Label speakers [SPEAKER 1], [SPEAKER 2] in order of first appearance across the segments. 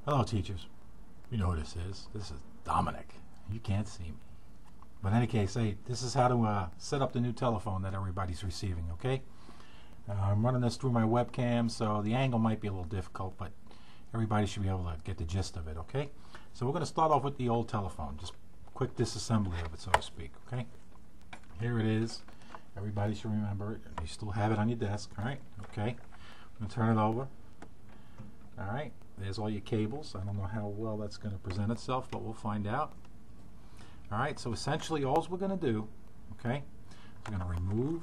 [SPEAKER 1] Hello, teachers. You know who this is. This is Dominic. You can't see me. But in any case, hey, this is how to set up the new telephone that everybody's receiving, okay? I'm running this through my webcam, so the angle might be a little difficult, but everybody should be able to get the gist of it, okay? So we're going to start off with the old telephone, just quick disassembly of it, so to speak, okay? Here it is. Everybody should remember it. You still have it on your desk, all right? Okay. I'm going to turn it over. All right. There's all your cables. I don't know how well that's going to present itself, but we'll find out. All right, so essentially all we're going to do, okay, we're going to remove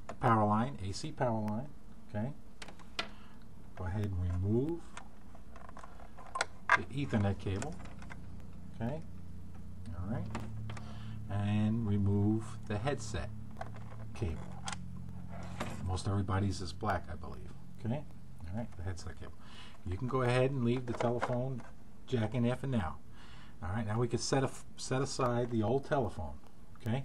[SPEAKER 1] the power line, AC power line, okay. Go ahead and remove the Ethernet cable, okay, all right, and remove the headset cable. Most everybody's is black, I believe, okay. All right, the headset cable. You can go ahead and leave the telephone jack in there for now. All right, now we can set aside the old telephone, okay?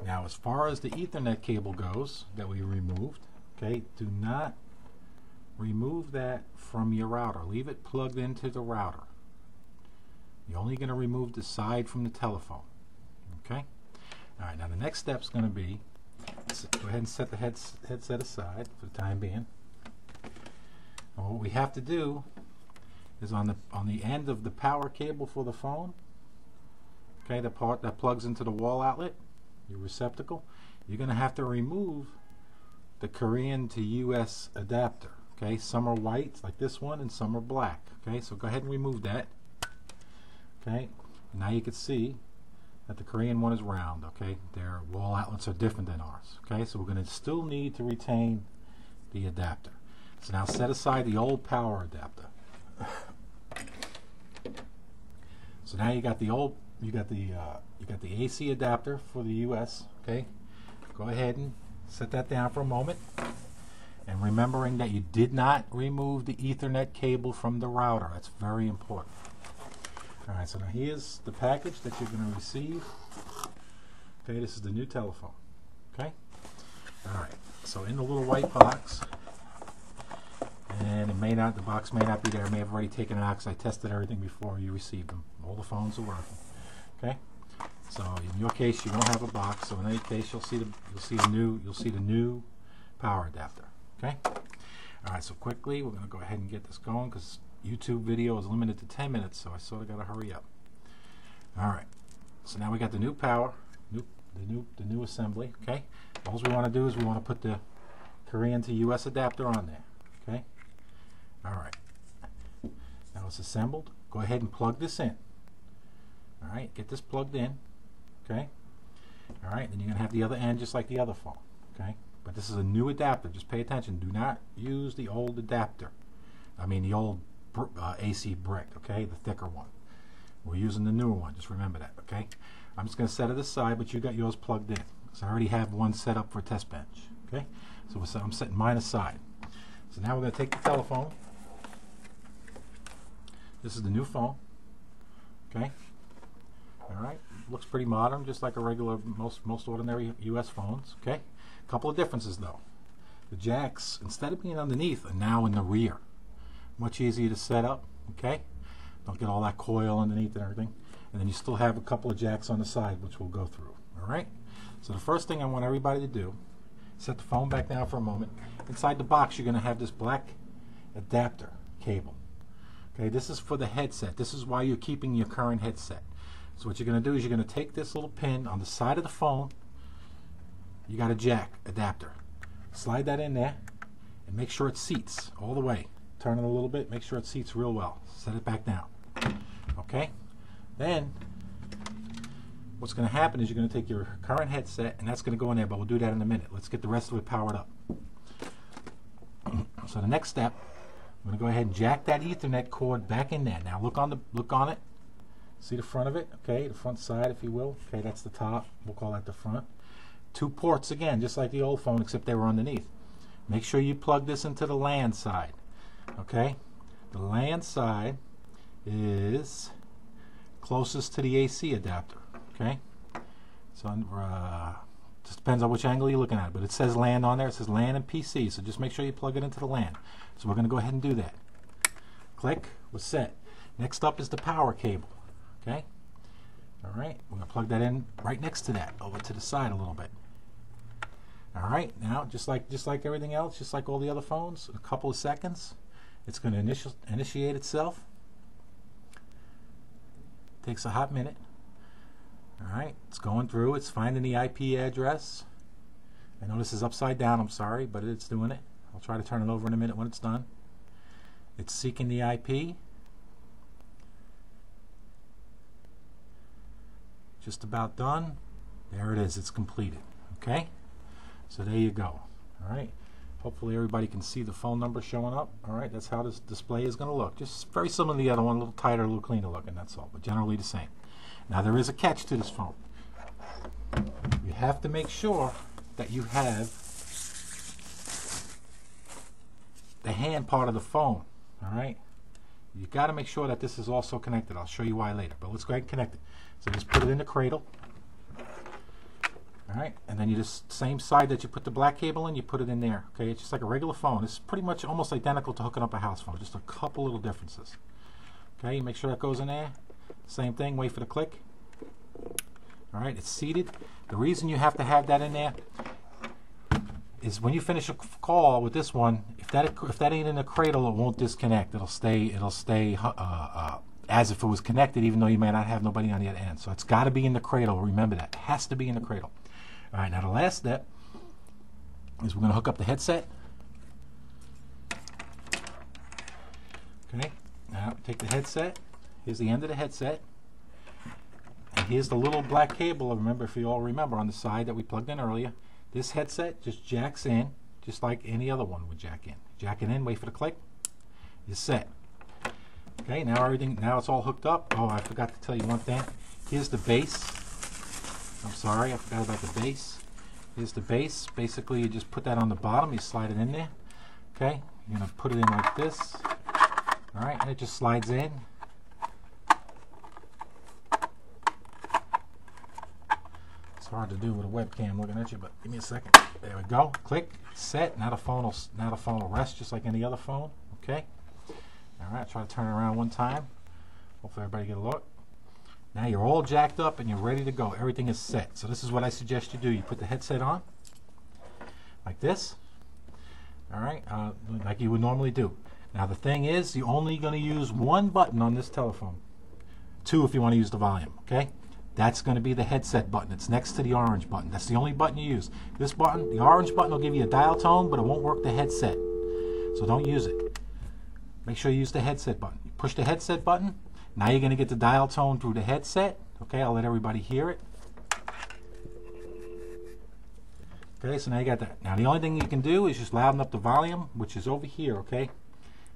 [SPEAKER 1] Now, as far as the Ethernet cable goes that we removed, okay, do not remove that from your router. Leave it plugged into the router. You're only going to remove the side from the telephone, okay? All right, now the next step is going to be, go ahead and set the headset aside for the time being. And what we have to do is on the end of the power cable for the phone, okay, the part that plugs into the wall outlet, your receptacle, you're going to have to remove the Korean to US adapter, okay? Some are white like this one and some are black, okay? So go ahead and remove that, okay? Now you can see that the Korean one is round, okay? Their wall outlets are different than ours, okay? So we're going to still need to retain the adapter. So now set aside the old power adapter. So now you got the AC adapter for the US, okay? Go ahead and set that down for a moment. And remembering that you did not remove the Ethernet cable from the router. That's very important. All right, so now here's the package that you're going to receive. Okay, this is the new telephone. Okay? All right, so in the little white box, and the box may not be there. I may have already taken it out because I tested everything before you received them. All the phones are working. Okay? So in your case, you don't have a box. So in any case, you'll see the new power adapter. Okay? All right. So quickly, we're going to go ahead and get this going because YouTube video is limited to 10 minutes. So I sort of got to hurry up. All right. So now we got the new power, the new assembly. Okay? All we want to do is we want to put the Korean to US adapter on there. Okay? All right. Now it's assembled. Go ahead and plug this in. All right. Get this plugged in. Okay? All right. Then you're going to have the other end just like the other phone. Okay? But this is a new adapter. Just pay attention. Do not use the old adapter. I mean the old AC brick. Okay? The thicker one. We're using the newer one. Just remember that. Okay? I'm just going to set it aside, but you got yours plugged in. So I already have one set up for a test bench. Okay? So I'm setting mine aside. So now we're going to take the telephone. This is the new phone. Okay. All right. Looks pretty modern, just like a regular, most ordinary US phones. Okay. A couple of differences though. The jacks, instead of being underneath, are now in the rear. Much easier to set up. Okay. Don't get all that coil underneath and everything. And then you still have a couple of jacks on the side, which we'll go through. All right. So the first thing I want everybody to do, set the phone back down for a moment. Inside the box, you're going to have this black adapter cable. Okay, this is for the headset. This is why you're keeping your current headset. So what you're going to do is you're going to take this little pin on the side of the phone. You got a jack adapter. Slide that in there and make sure it seats all the way. Turn it a little bit. Make sure it seats real well. Set it back down. Okay? Then what's going to happen is you're going to take your current headset and that's going to go in there, but we'll do that in a minute. Let's get the rest of it powered up. So the next step, I'm going to go ahead and jack that Ethernet cord back in there. Now look on it. See the front of it? Okay, the front side, if you will. Okay, that's the top. We'll call that the front. 2 ports again, just like the old phone, except they were underneath. Make sure you plug this into the LAN side. Okay, the LAN side is closest to the AC adapter. Okay, so Just depends on which angle you're looking at. But it says LAN on there. It says LAN and PC. So just make sure you plug it into the LAN. So we're going to go ahead and do that. Click. We're set. Next up is the power cable. Okay. All right. We're going to plug that in right next to that, over to the side a little bit. All right. Now, just like everything else, just like all the other phones, in a couple of seconds, it's going to initiate itself. Takes a hot minute. All right, it's going through. It's finding the IP address. I know this is upside down. I'm sorry, but it's doing it. I'll try to turn it over in a minute when it's done. It's seeking the IP. Just about done. There it is. It's completed. Okay? So there you go. All right. Hopefully everybody can see the phone number showing up. All right, that's how this display is going to look. Just very similar to the other one, a little tighter, a little cleaner looking, that's all, but generally the same. Now there is a catch to this phone. You have to make sure that you have the hand part of the phone. All right, you got to make sure that this is also connected. I'll show you why later, but let's go ahead and connect it. So just put it in the cradle. All right, and then you just, same side that you put the black cable in, you put it in there. Okay, it's just like a regular phone. It's pretty much almost identical to hooking up a house phone, just a couple little differences. Okay, you make sure that goes in there. Same thing, wait for the click. All right, it's seated. The reason you have to have that in there is when you finish a call with this one, if that ain't in the cradle, it won't disconnect. It'll stay as if it was connected, even though you may not have nobody on the other end. So it's got to be in the cradle. Remember that. It has to be in the cradle. All right, now the last step is we're going to hook up the headset. Okay, now take the headset. Here's the end of the headset. And here's the little black cable, remember, if you all remember, on the side that we plugged in earlier. This headset just jacks in, just like any other one would jack in. Jack it in, wait for the click. You're set. Okay, now it's all hooked up. Oh, I forgot to tell you one thing. Here's the base. I'm sorry, I forgot about the base. Here's the base. Basically, you just put that on the bottom. You slide it in there. Okay, you're going to put it in like this. All right, and it just slides in. It's hard to do with a webcam looking at you, but give me a second. There we go. Click, set. Now the phone will rest just like any other phone. Okay. All right, try to turn it around one time. Hopefully everybody get a look. Now you're all jacked up and you're ready to go. Everything is set. So this is what I suggest you do. You put the headset on like this. All right, like you would normally do. Now the thing is, you're only going to use one button on this telephone. Two if you want to use the volume. Okay, that's going to be the headset button. It's next to the orange button. That's the only button you use. This button, the orange button, will give you a dial tone, but it won't work the headset. So don't use it. Make sure you use the headset button. You push the headset button. Now you're going to get the dial tone through the headset. Okay, I'll let everybody hear it. Okay, so now you got that. Now the only thing you can do is just louden up the volume, which is over here, okay?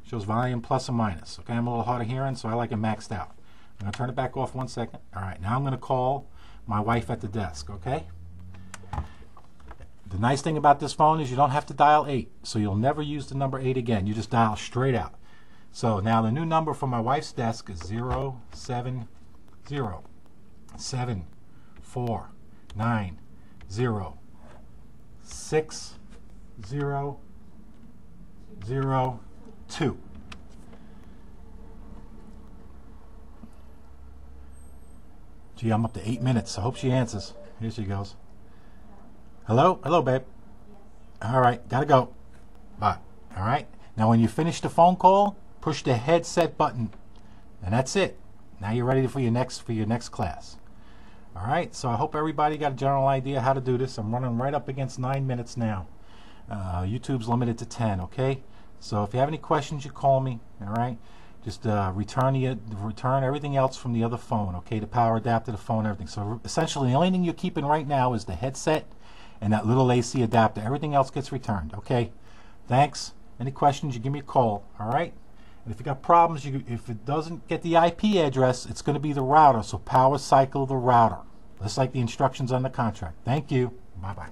[SPEAKER 1] Shows volume plus or minus. Okay, I'm a little hard of hearing, so I like it maxed out. I'm going to turn it back off 1 second. All right, now I'm going to call my wife at the desk, okay? The nice thing about this phone is you don't have to dial 8, so you'll never use the number 8 again. You just dial straight out. So now the new number for my wife's desk is 074906002. Gee, I'm up to 8 minutes. I hope she answers. Here she goes. Hello? Hello, babe. All right, gotta go. Bye. All right. Now when you finish the phone call, push the headset button, and that's it. Now you're ready for your next class. All right, so I hope everybody got a general idea how to do this. I'm running right up against 9 minutes now. YouTube's limited to 10, okay? So if you have any questions, you call me, all right? Just return everything else from the other phone, okay? The power adapter, the phone, everything. So essentially the only thing you're keeping right now is the headset and that little AC adapter. Everything else gets returned, okay? Thanks. Any questions, you give me a call, all right? And if you got problems, if it doesn't get the IP address, it's going to be the router. So power cycle the router, just like the instructions on the contract. Thank you. Bye-bye.